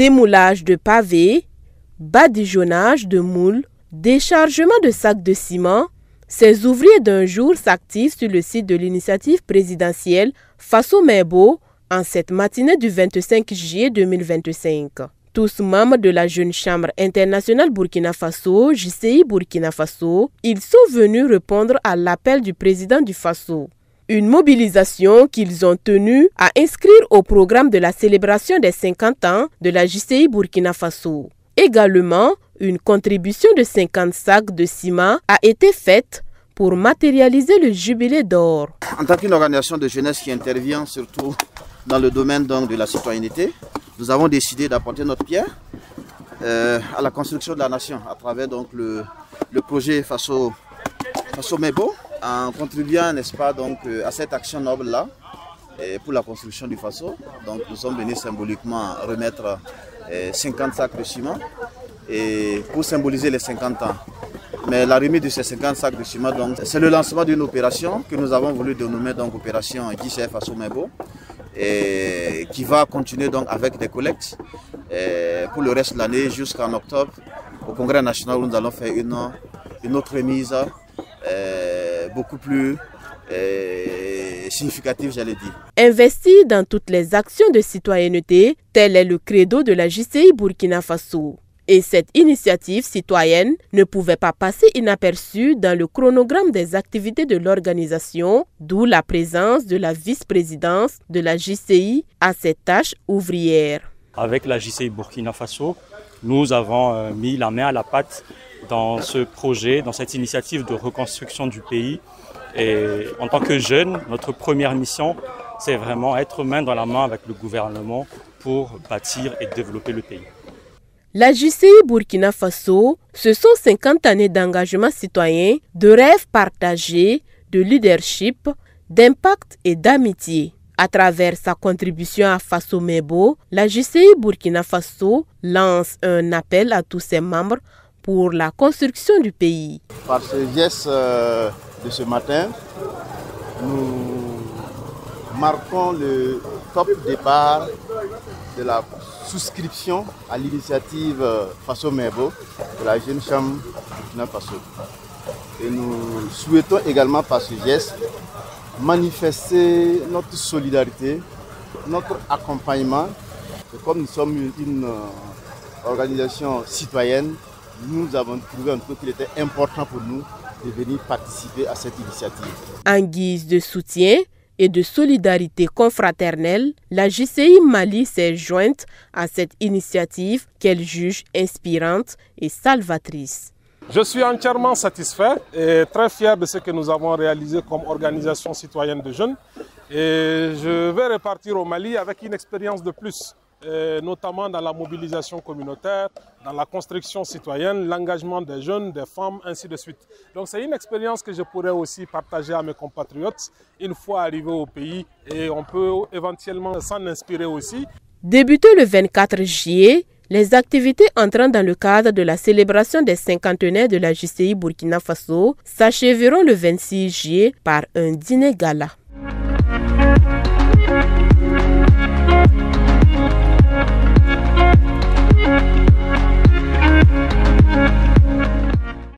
Démoulage de pavés, badigeonnage de moules, déchargement de sacs de ciment, ces ouvriers d'un jour s'activent sur le site de l'initiative présidentielle Faso Mebo en cette matinée du 25 juillet 2025. Tous membres de la Jeune Chambre internationale Burkina Faso, JCI Burkina Faso, ils sont venus répondre à l'appel du président du Faso. Une mobilisation qu'ils ont tenu à inscrire au programme de la célébration des 50 ans de la JCI Burkina Faso. Également, une contribution de 50 sacs de ciment a été faite pour matérialiser le jubilé d'or. En tant qu'une organisation de jeunesse qui intervient surtout dans le domaine donc, de la citoyenneté, nous avons décidé d'apporter notre pierre à la construction de la nation à travers donc, le projet Faso Mebo, en contribuant, n'est-ce pas, donc, à cette action noble-là pour la construction du Faso. Donc, nous sommes venus symboliquement remettre 50 sacs de ciment et pour symboliser les 50 ans. Mais la remise de ces 50 sacs de ciment, c'est le lancement d'une opération que nous avons voulu dénommer donc opération JCI Faso Mebo, et qui va continuer donc avec des collectes pour le reste de l'année jusqu'en octobre au Congrès national où nous allons faire une autre remise beaucoup plus significative, j'allais dire. Investi dans toutes les actions de citoyenneté, tel est le credo de la JCI Burkina Faso. Et cette initiative citoyenne ne pouvait pas passer inaperçue dans le chronogramme des activités de l'organisation, d'où la présence de la vice-présidence de la JCI à cette tâche ouvrière. Avec la JCI Burkina Faso, nous avons mis la main à la pâte dans ce projet, dans cette initiative de reconstruction du pays. Et en tant que jeunes, notre première mission, c'est vraiment être main dans la main avec le gouvernement pour bâtir et développer le pays. La JCI Burkina Faso, ce sont 50 années d'engagement citoyen, de rêves partagés, de leadership, d'impact et d'amitié. À travers sa contribution à Faso Mebo, la JCI Burkina Faso lance un appel à tous ses membres pour la construction du pays. Par ce geste de ce matin, nous marquons le top départ de la souscription à l'initiative Faso Mebo de la Jeune Chambre Burkina Faso. Et nous souhaitons également par ce geste manifester notre solidarité, notre accompagnement. Et comme nous sommes une organisation citoyenne, nous avons trouvé en tout cas qu'il était important pour nous de venir participer à cette initiative. En guise de soutien et de solidarité confraternelle, la JCI Mali s'est jointe à cette initiative qu'elle juge inspirante et salvatrice. Je suis entièrement satisfait et très fier de ce que nous avons réalisé comme organisation citoyenne de jeunes. Et je vais repartir au Mali avec une expérience de plus, notamment dans la mobilisation communautaire, dans la construction citoyenne, l'engagement des jeunes, des femmes, ainsi de suite. Donc c'est une expérience que je pourrais aussi partager à mes compatriotes une fois arrivé au pays et on peut éventuellement s'en inspirer aussi. Débuté le 24 juillet, les activités entrant dans le cadre de la célébration des cinquantenaires de la JCI Burkina Faso s'achèveront le 26 juillet par un dîner gala.